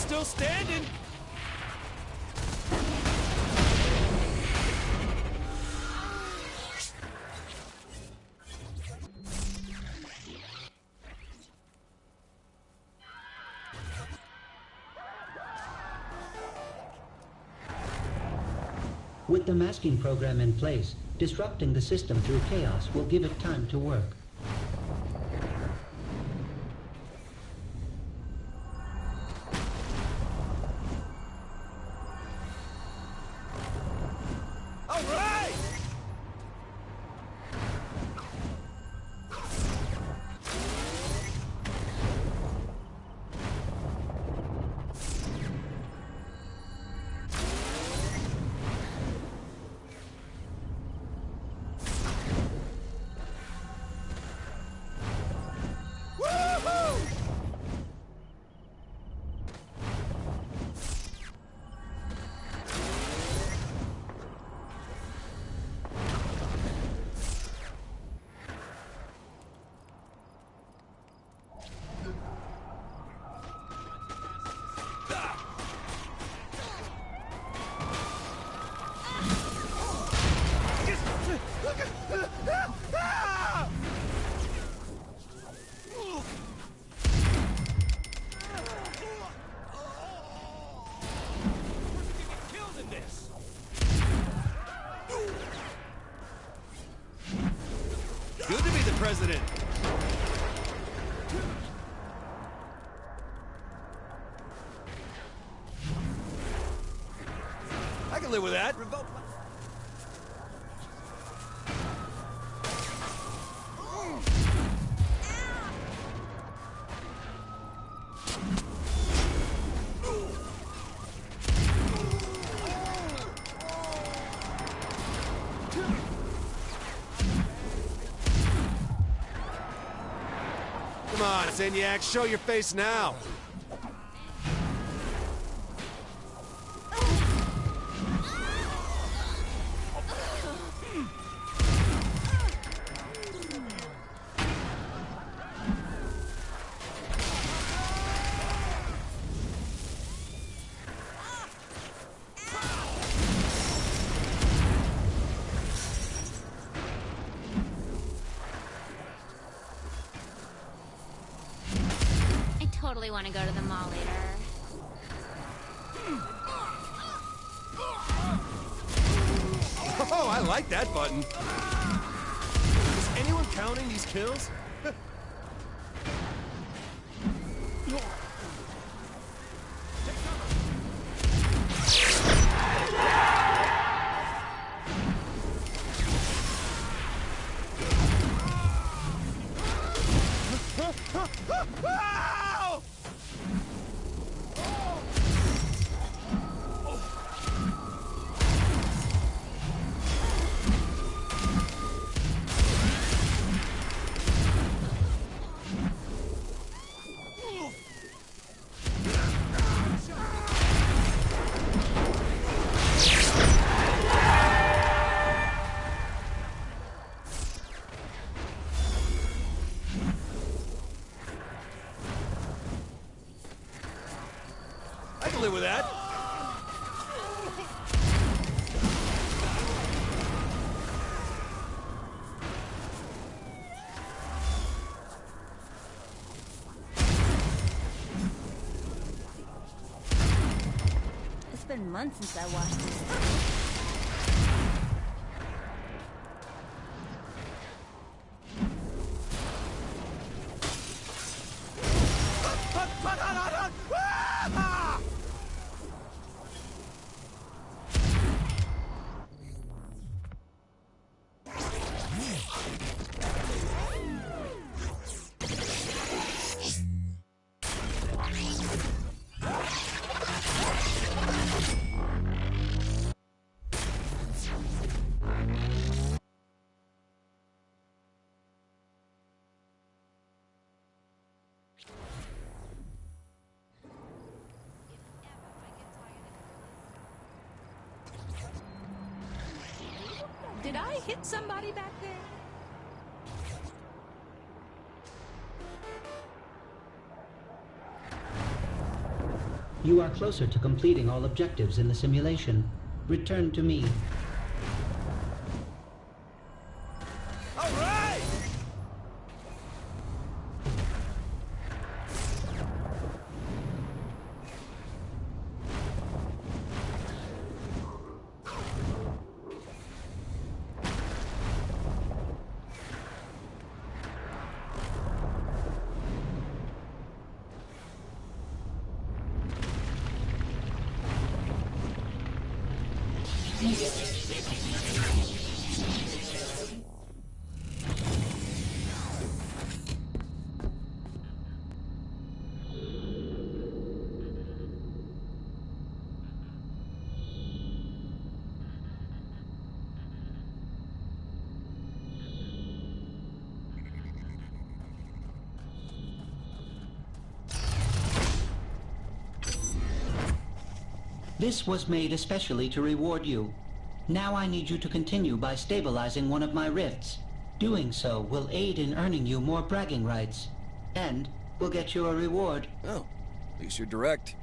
still standing. With the masking program in place, disrupting the system through chaos will give it time to work. All right! Good to be the president. I can live with that. Revoke. Come on, Zinyak, show your face now. Totally want to go to the mall later. Oh, I like that button. Is anyone counting these kills? I can live with that. It's been months since I watched this. Did I hit somebody back there? You are closer to completing all objectives in the simulation. Return to me. All right! This was made especially to reward you. Now I need you to continue by stabilizing one of my rifts. Doing so will aid in earning you more bragging rights. And will get you a reward. Oh, at least you're direct.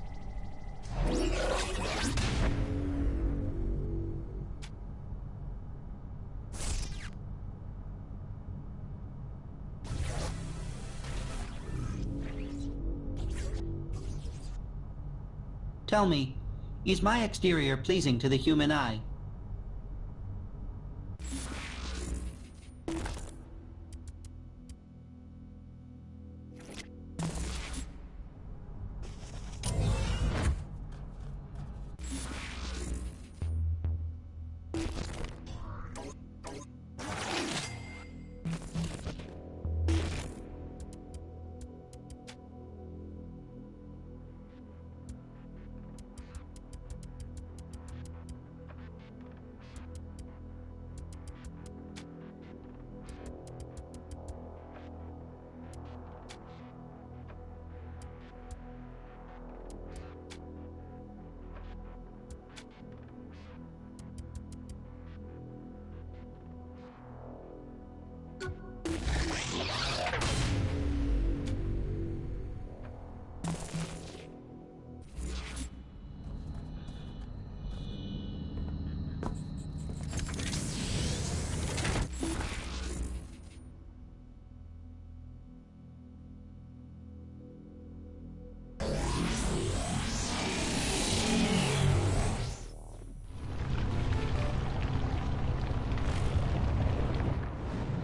Tell me, is my exterior pleasing to the human eye?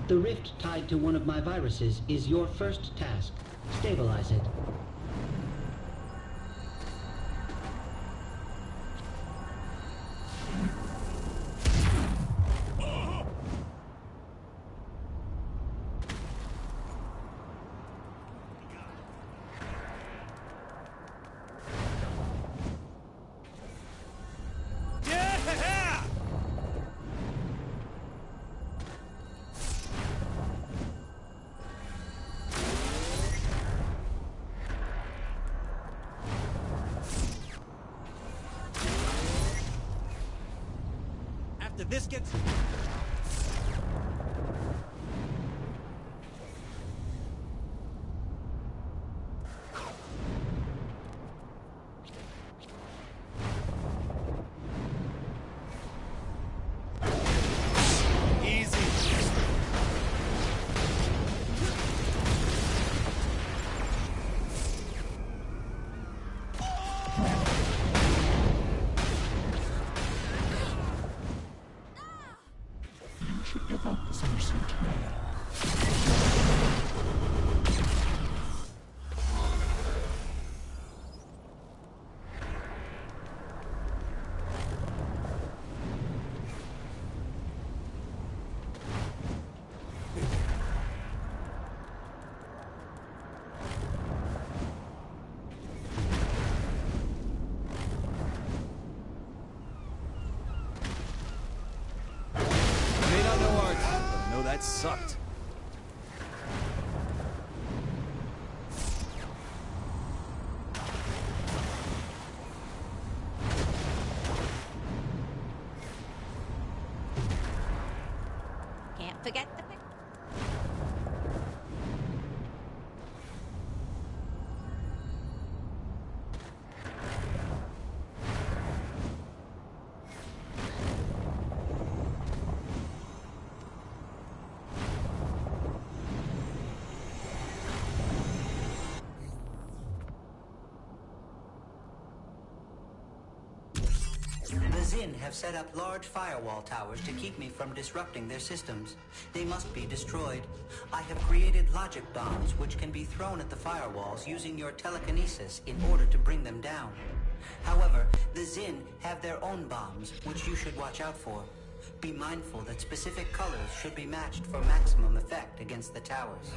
The rift tied to one of my viruses is your first task. Stabilize it. Yeah! After this gets... Easy. May not know art, but I know that sucked. Can't forget the pic. Zin have set up large firewall towers to keep me from disrupting their systems. They must be destroyed. I have created logic bombs which can be thrown at the firewalls using your telekinesis in order to bring them down. However, the Zin have their own bombs, which you should watch out for. Be mindful that specific colors should be matched for maximum effect against the towers.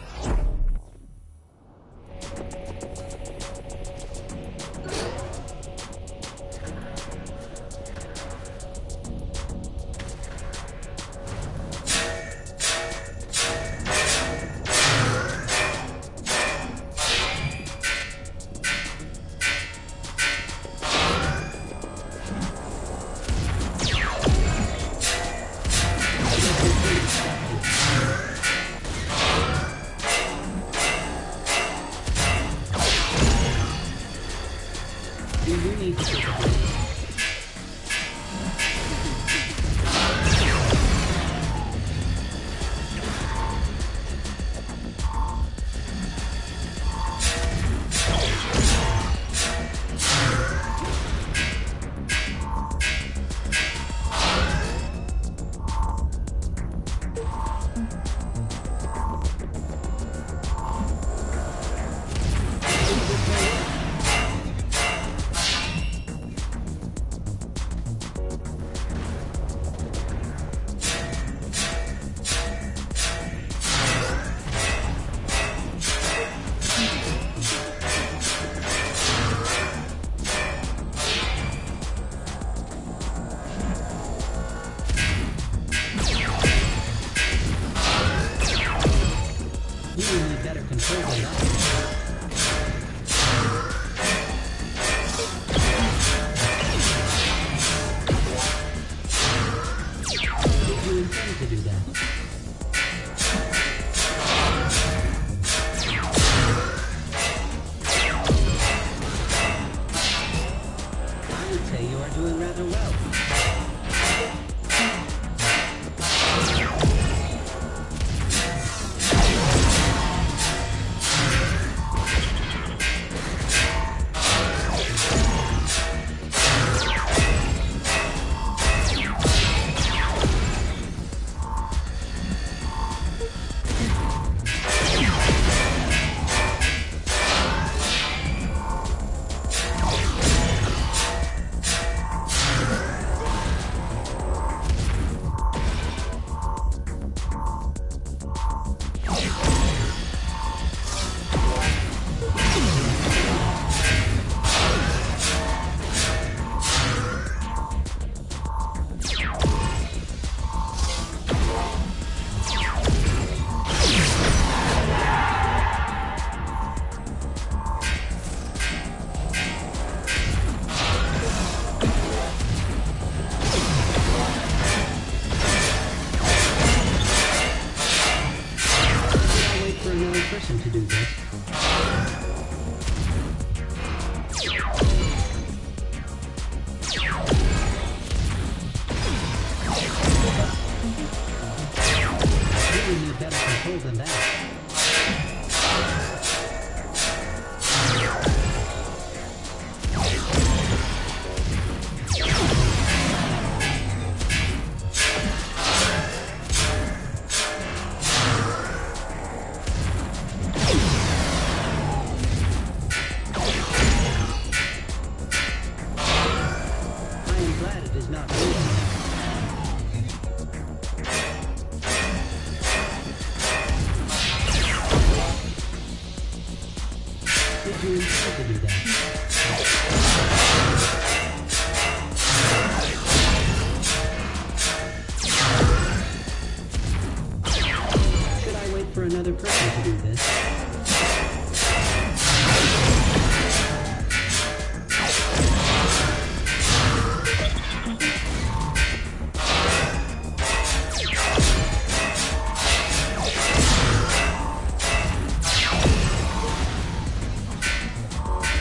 Another person to do this.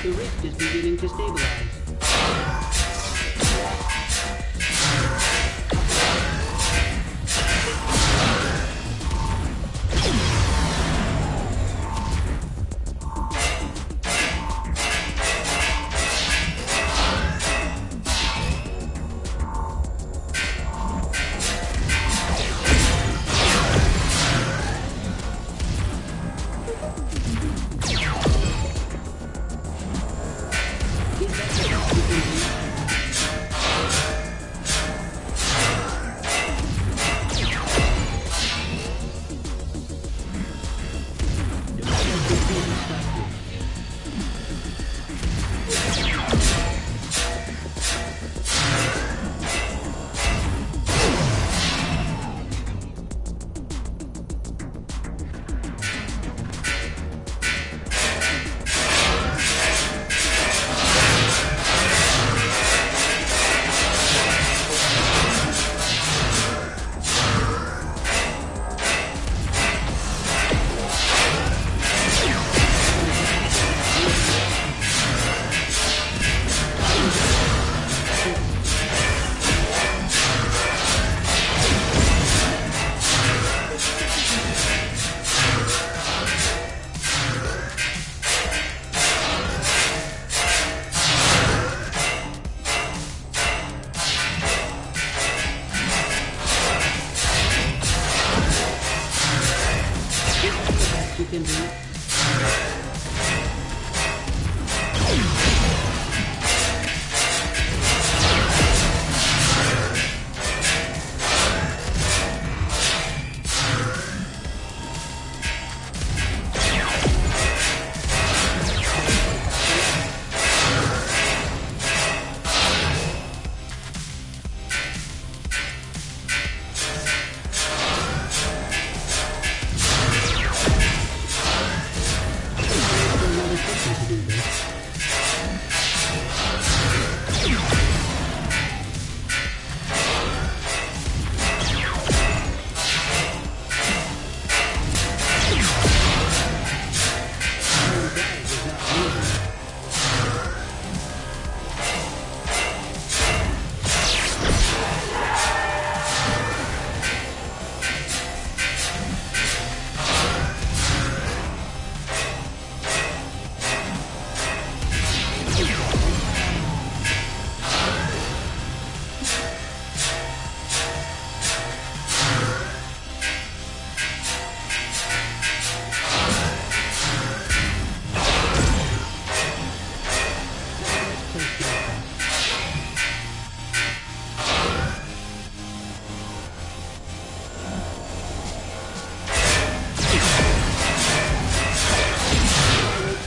The rift is beginning to stabilize.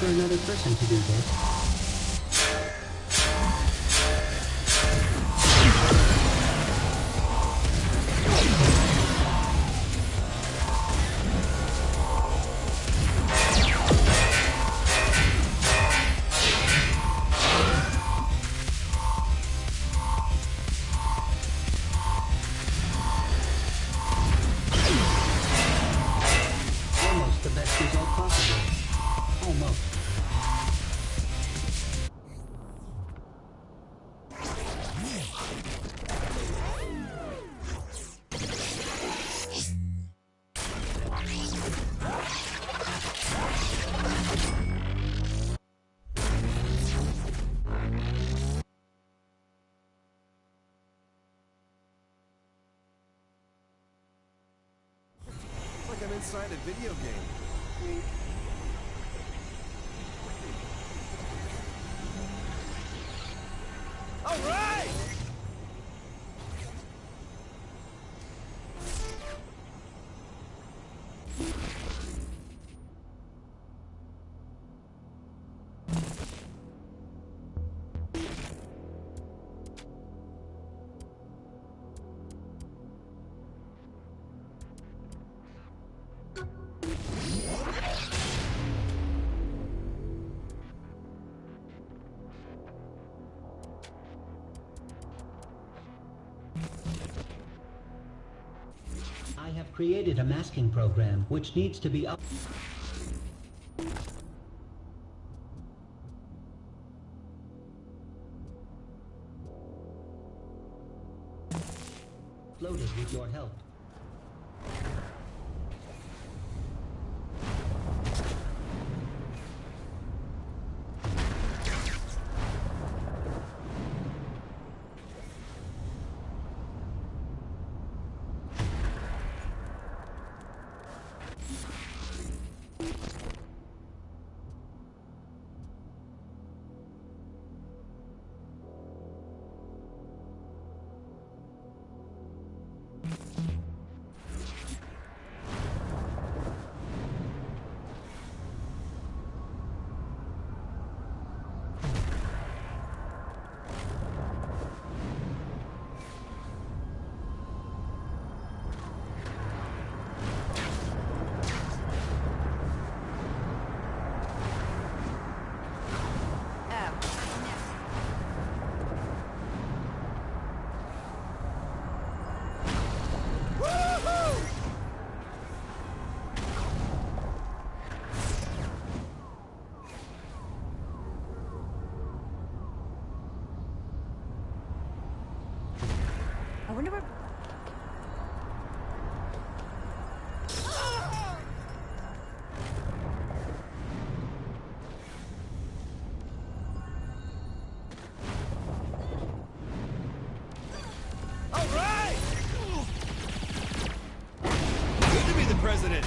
For another person to do this. Almost the best result possible. Almost. Like I'm inside a video game. All right! I have created a masking program which needs to be uploaded with your help. I wonder where... All right! Good to be the president.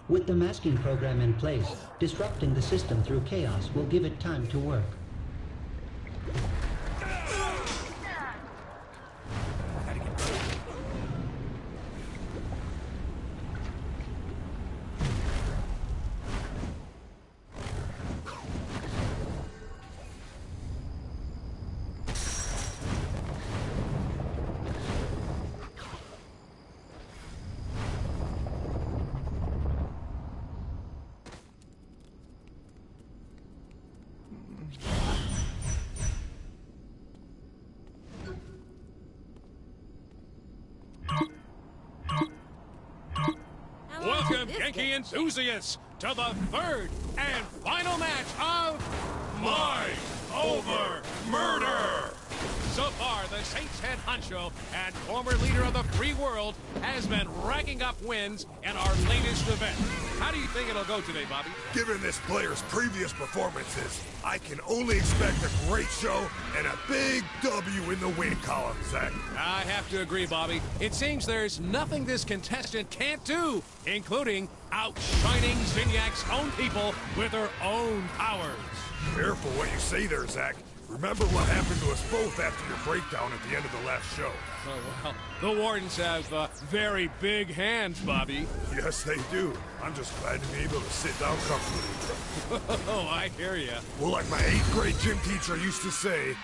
With the masking program in place, disrupting the system through chaos will give it time to work. Welcome, Yankee enthusiasts, to the third and final match of Mind Over Murder! So far, the Saints head honcho and former leader of the free world has been racking up wins in our latest event. How do you think it'll go today, Bobby? Given this player's previous performances, I can only expect a great show and a big W in the win column, Zach. I have to agree, Bobby. It seems there's nothing this contestant can't do, including outshining Zinyak's own people with her own powers. Careful what you say there, Zach. Remember what happened to us both after your breakdown at the end of the last show. Oh, well, the Wardens have very big hands, Bobby. Yes, they do. I'm just glad to be able to sit down comfortably. Oh, I hear ya. Well, like my 8th grade gym teacher used to say,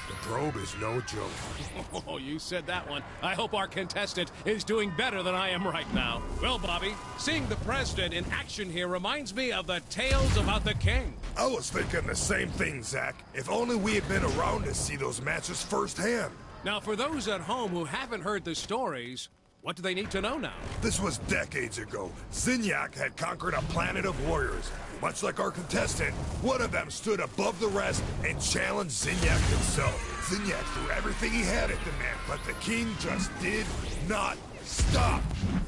the probe is no joke. Oh, you said that one. I hope our contestant is doing better than I am right now. Well, Bobby, seeing the president in action here reminds me of the tales about the king. I was thinking the same thing, Zach. If only we had been around to see those matches firsthand. Now, for those at home who haven't heard the stories, what do they need to know now? This was decades ago. Zinyak had conquered a planet of warriors. Much like our contestant, one of them stood above the rest and challenged Zinyak himself. Zinyak threw everything he had at the man, but the king just did not stop.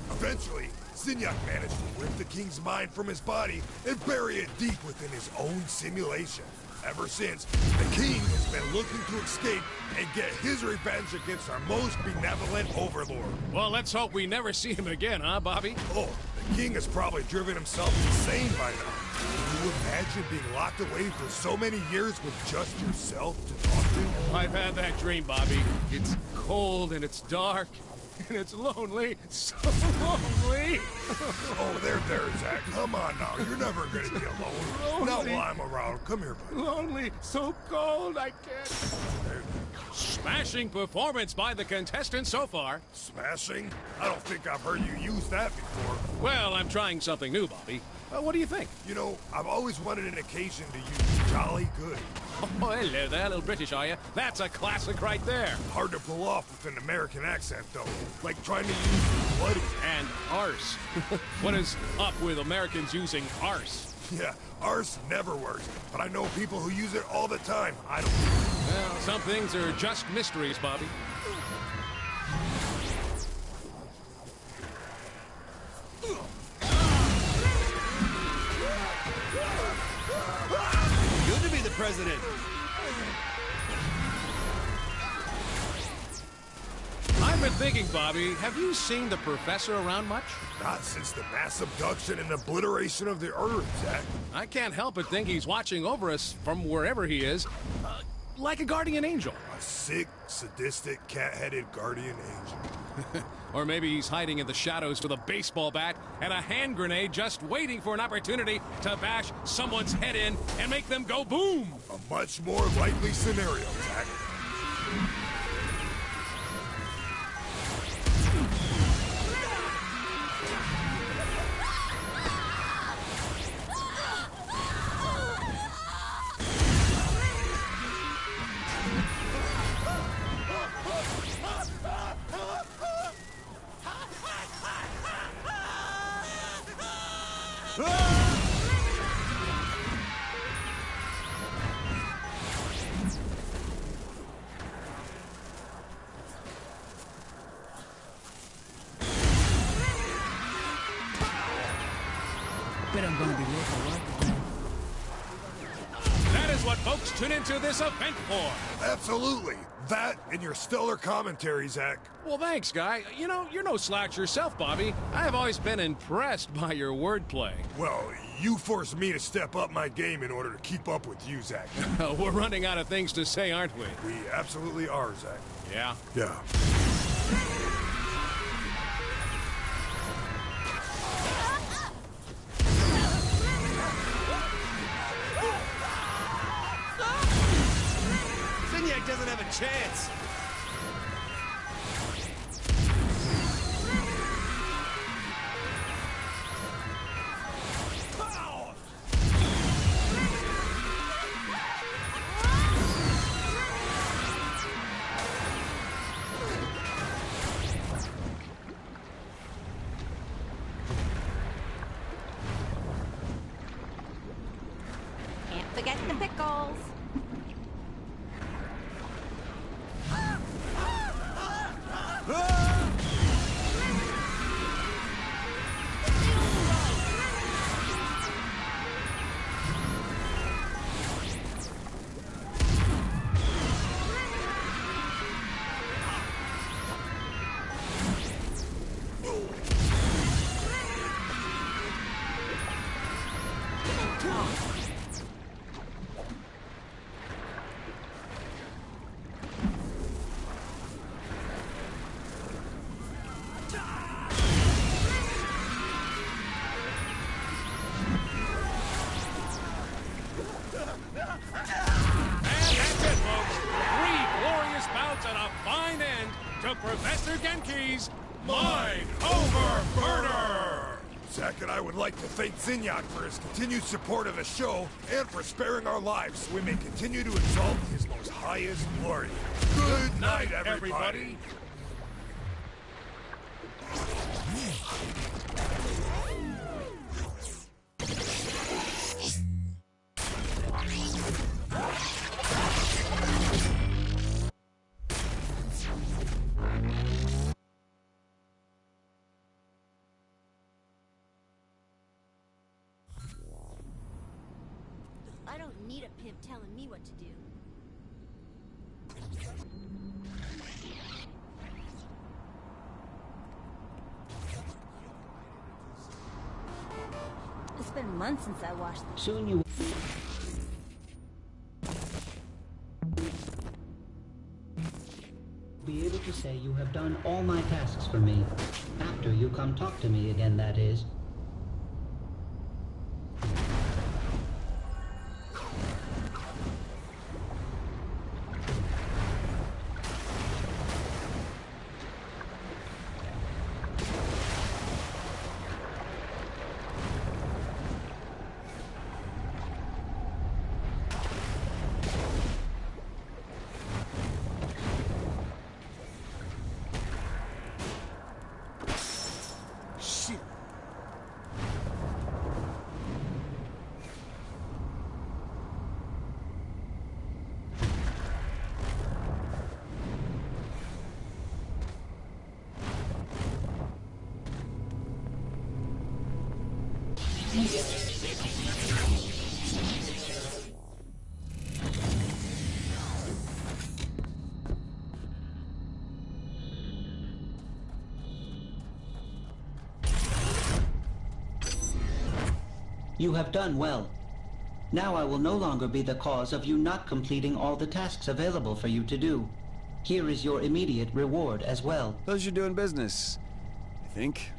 Eventually, Zinyak managed to rip the king's mind from his body and bury it deep within his own simulation. Ever since, the king has been looking to escape and get his revenge against our most benevolent overlord. Well, let's hope we never see him again, huh, Bobby? Oh, the king has probably driven himself insane by now. Can you imagine being locked away for so many years with just yourself to talk to? I've had that dream, Bobby. It's cold and it's dark and it's lonely. So lonely. Oh, there, Zach. Come on now. You're never gonna be alone. Not while I'm around. Come here, buddy. Lonely, so cold, I can't. Smashing performance by the contestant so far. Smashing? I don't think I've heard you use that before. Well, I'm trying something new, Bobby. What do you think? You know, I've always wanted an occasion to use jolly good. Oh, hello there, little British, are you? That's a classic right there. Hard to pull off with an American accent, though. Like trying to use bloody. And arse. What is up with Americans using arse? Yeah, arse never works, but I know people who use it all the time. I don't. Well, some things are just mysteries, Bobby. Good to be the president. I've been thinking, Bobby, have you seen the professor around much? Not since the mass abduction and obliteration of the Earth, Zach. I can't help but think he's watching over us from wherever he is, like a guardian angel. A sick, sadistic, cat-headed guardian angel. Or maybe he's hiding in the shadows with a baseball bat and a hand grenade just waiting for an opportunity to bash someone's head in and make them go boom! A much more likely scenario, Zach. folks tune into this event for. Absolutely. That and your stellar commentary, Zach. Well, thanks, Guy. You know, you're no slouch yourself, Bobby. I have always been impressed by your wordplay. Well, you forced me to step up my game in order to keep up with you, Zach. We're running out of things to say, aren't we? We absolutely are, Zach. Yeah? Yeah. Zinyak doesn't have a chance. Can't forget the pickles. To Professor Genki's Mind Over Murder! Zach and I would like to thank Zinyak for his continued support of the show and for sparing our lives so we may continue to exalt his most highest glory. Good night, everybody. I don't need a pimp telling me what to do. It's been months since I washed this. Soon you will be able to say you have done all my tasks for me. After you come talk to me again, that is. You have done well. Now I will no longer be the cause of you not completing all the tasks available for you to do. Here is your immediate reward as well. Those you're doing business, I think.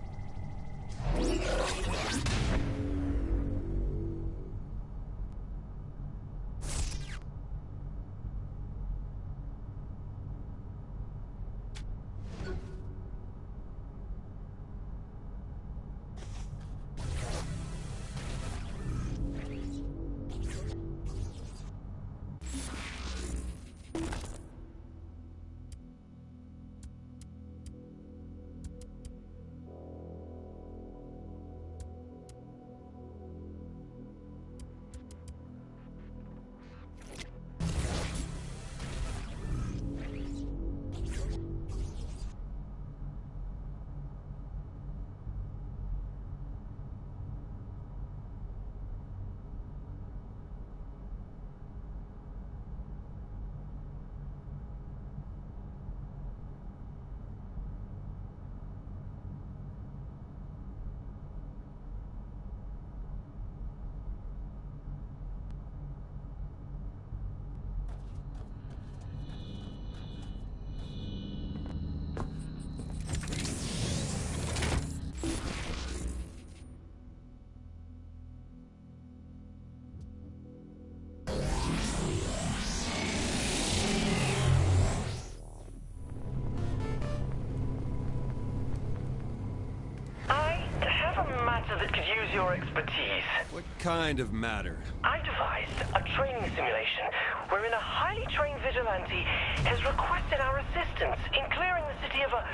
could use your expertise. What kind of matter? I devised a training simulation wherein a highly trained vigilante has requested our assistance in clearing the city of a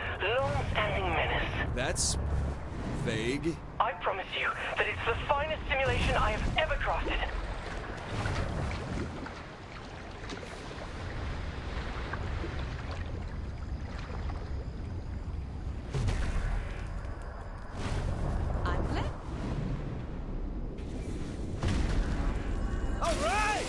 long-standing menace. That's vague. I promise you that it's the finest simulation I have ever crafted. I'm glad. All right!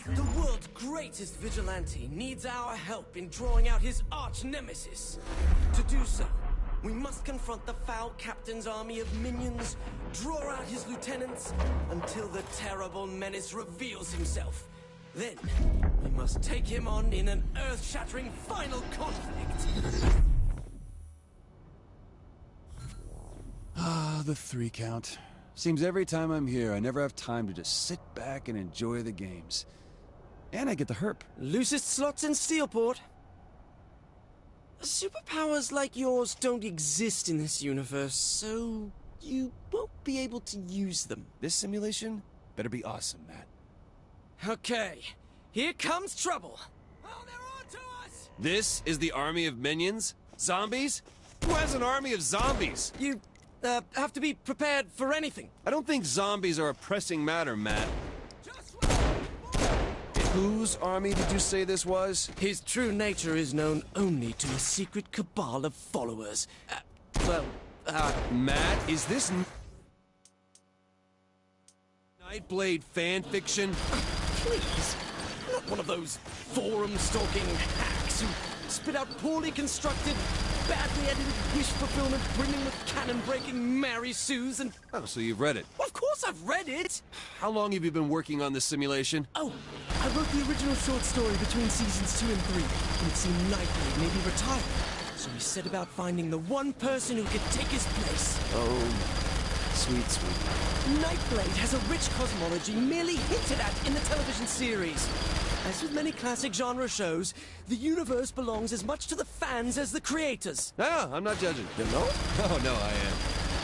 The world's greatest vigilante needs our help in drawing out his arch-nemesis. To do so, we must confront the foul captain's army of minions, draw out his lieutenants, until the terrible menace reveals himself. Then, we must take him on in an earth-shattering final conflict. Ah, the 3 count. Seems every time I'm here, I never have time to just sit back and enjoy the games. And I get the herp. Loosest slots in Steelport. Superpowers like yours don't exist in this universe, so you won't be able to use them. This simulation better be awesome, Matt. Okay, here comes trouble. Oh, they're on to us! This is the army of minions? Zombies? Who has an army of zombies? You, have to be prepared for anything. I don't think zombies are a pressing matter, Matt. Whose army did you say this was? His true nature is known only to a secret cabal of followers. Matt, is this Nightblade fan fiction? Please, not one of those forum-stalking hacks who spit out poorly constructed, badly edited wish fulfillment brimming with cannon-breaking Mary Sues and... Oh, so you've read it. Of course I've read it! How long have you been working on this simulation? Oh, I wrote the original short story between seasons 2 and 3. And it seemed Nightblade may be retired. So we set about finding the one person who could take his place. Oh, sweet, sweet. Nightblade has a rich cosmology merely hinted at in the television series. As with many classic genre shows, the universe belongs as much to the fans as the creators. No, I'm not judging. You know? Oh, no, I am.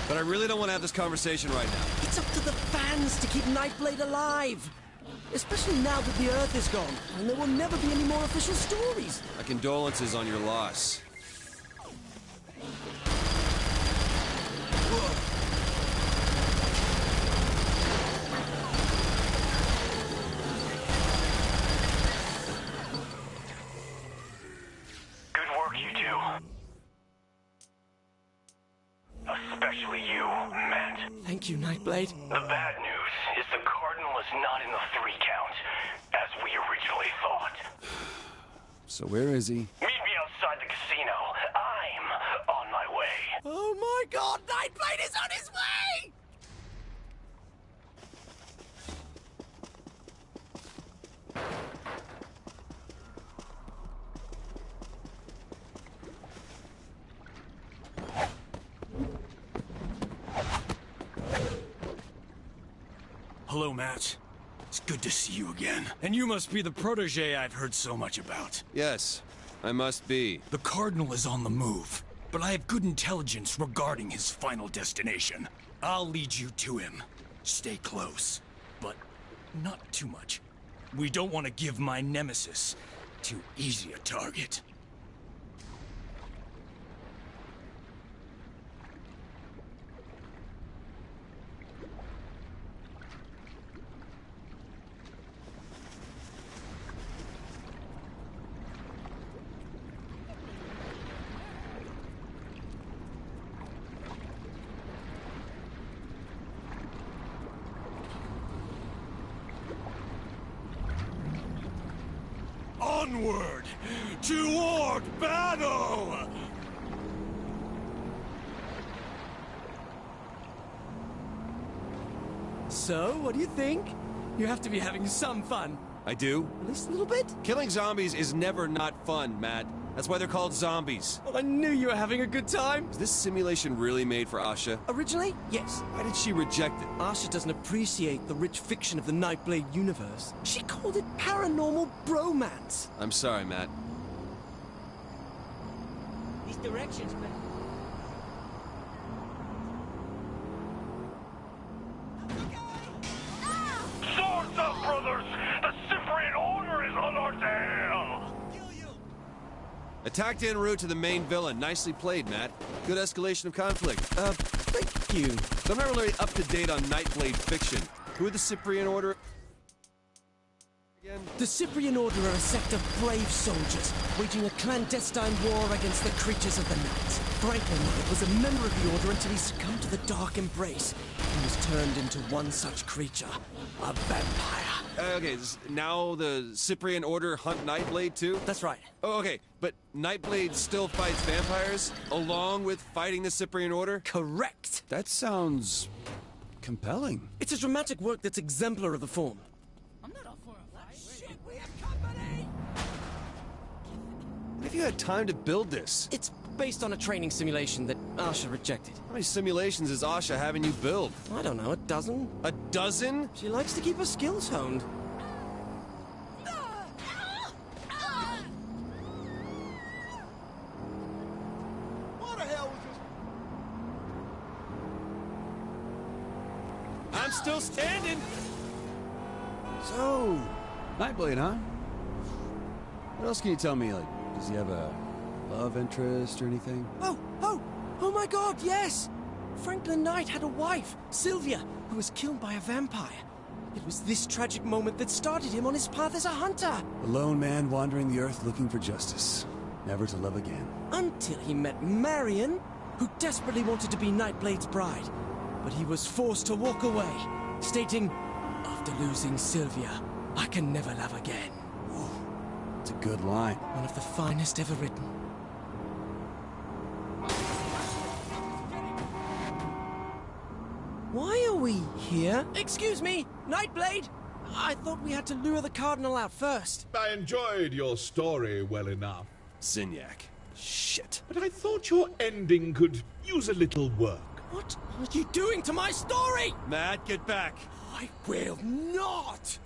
But I really don't want to have this conversation right now. It's up to the fans to keep Nightblade alive. Especially now that the Earth is gone, and there will never be any more official stories. My condolences on your loss. Good work, you two. Especially you, Matt. Thank you, Nightblade. The bad news is the Cardinal is not in the 3 count, as we originally thought. So where is he? Meet me outside the casino. I'm on my way. Oh my god, Nightblade is on his way! Hello, Matt. It's good to see you again. And you must be the protege I've heard so much about. Yes, I must be. The Cardinal is on the move, but I have good intelligence regarding his final destination. I'll lead you to him. Stay close, but not too much. We don't want to give my nemesis too easy a target. Onward! Toward battle! So, what do you think? You have to be having some fun. I do? At least a little bit? Killing zombies is never not fun, Matt. That's why they're called zombies. Well, I knew you were having a good time. Is this simulation really made for Asha? Originally, yes. Why did she reject it? Asha doesn't appreciate the rich fiction of the Nightblade universe. She called it paranormal bromance. I'm sorry, Matt. These directions, man. Swords up, brothers! The Cyprian Order is on our tail! Attacked en route to the main villain. Nicely played, Matt. Good escalation of conflict. Thank you. So I'm not really up to date on Nightblade fiction. Who are the Cyprian Order? Again? The Cyprian Order are a sect of brave soldiers, waging a clandestine war against the creatures of the night. Franklin Knight was a member of the Order until he succumbed to the dark embrace. He was turned into one such creature, a vampire. Okay, now the Cyprian Order hunt Nightblade too? That's right. Oh, okay, but Nightblade still fights vampires, along with fighting the Cyprian Order? Correct. That sounds compelling. It's a dramatic work that's exemplar of the form. I'm not up for a fight. Shit, we have company! When have you had time to build this? It's based on a training simulation that Asha rejected. How many simulations is Asha having you build? I don't know, a dozen? A dozen? She likes to keep her skills honed. What the hell was this? I'm still standing! So, Nightblade, huh? What else can you tell me? Like, does he have a love interest or anything? Oh my god, yes! Franklin Knight had a wife, Sylvia, who was killed by a vampire. It was this tragic moment that started him on his path as a hunter. A lone man wandering the earth looking for justice, never to love again. Until he met Marion, who desperately wanted to be Nightblade's bride. But he was forced to walk away, stating, "After losing Sylvia, I can never love again." It's a good line. One of the finest ever written. Why are we here? Excuse me, Nightblade! I thought we had to lure the Cardinal out first. I enjoyed your story well enough, Zinyak. Shit. but I thought your ending could use a little work. What are you doing to my story? Matt, get back. I will not!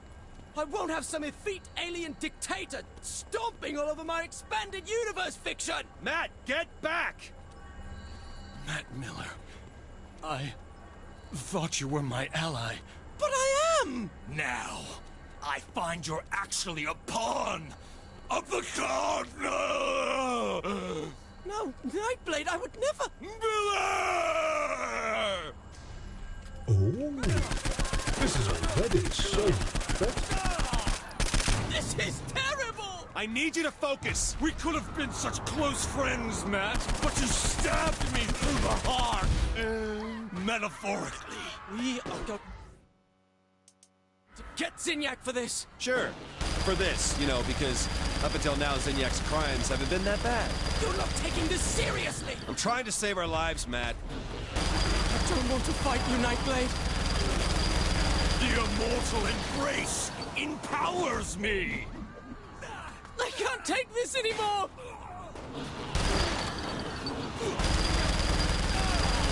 I won't have some effete alien dictator stomping all over my expanded universe fiction! Matt, get back! Matt Miller, I thought you were my ally. But I am! Now, I find you're actually a pawn of the Cardinal! No, Nightblade, I would never... Miller! Oh, this is already so effective. This is terrible! I need you to focus. We could have been such close friends, Matt, but you stabbed me through the heart. Metaphorically. We are going to get Zinyak for this. Sure. For this, you know, because up until now, Zinyak's crimes haven't been that bad. You're not taking this seriously! I'm trying to save our lives, Matt. I don't want to fight you, Nightblade. The immortal embrace empowers me. I can't take this anymore!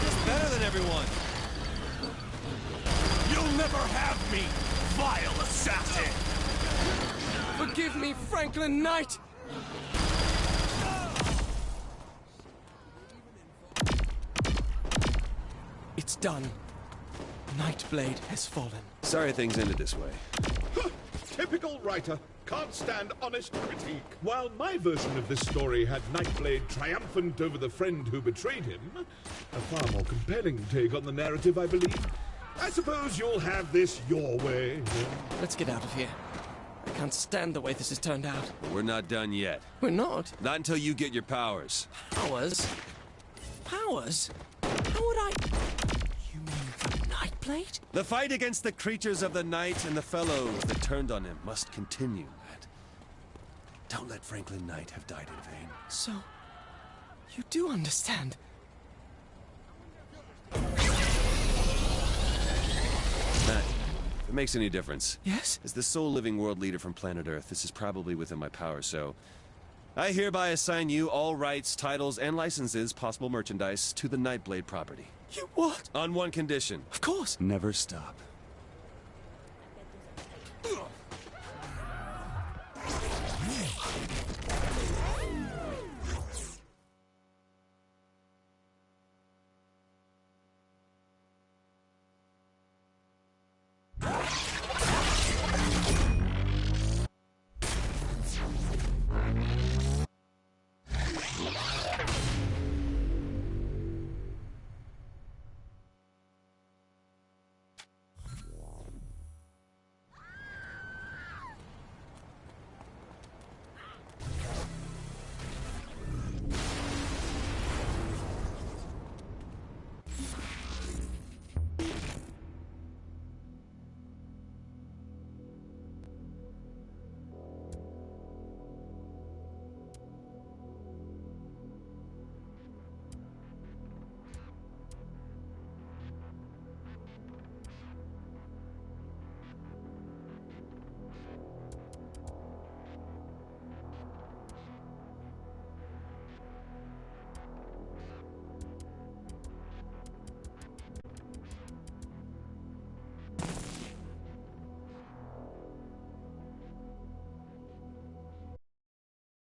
He's better than everyone. You'll never have me, vile assassin. Forgive me, Franklin Knight! It's done. Nightblade has fallen. Sorry things ended this way. Typical writer. Can't stand honest critique. While my version of this story had Nightblade triumphant over the friend who betrayed him, a far more compelling take on the narrative, I believe. I suppose you'll have this your way. Let's get out of here. I can't stand the way this has turned out. But we're not done yet. We're not. Not until you get your powers. Powers? Powers? How would I... You mean from Nightblade? The fight against the creatures of the night and the fellows that turned on him must continue, Matt. Don't let Franklin Knight have died in vain. So, you do understand. Matt, it makes any difference. Yes? As the sole living world leader from planet Earth, this is probably within my power, so... I hereby assign you all rights, titles, and licenses, possible merchandise, to the Nightblade property. You what? On one condition. Of course. Never stop.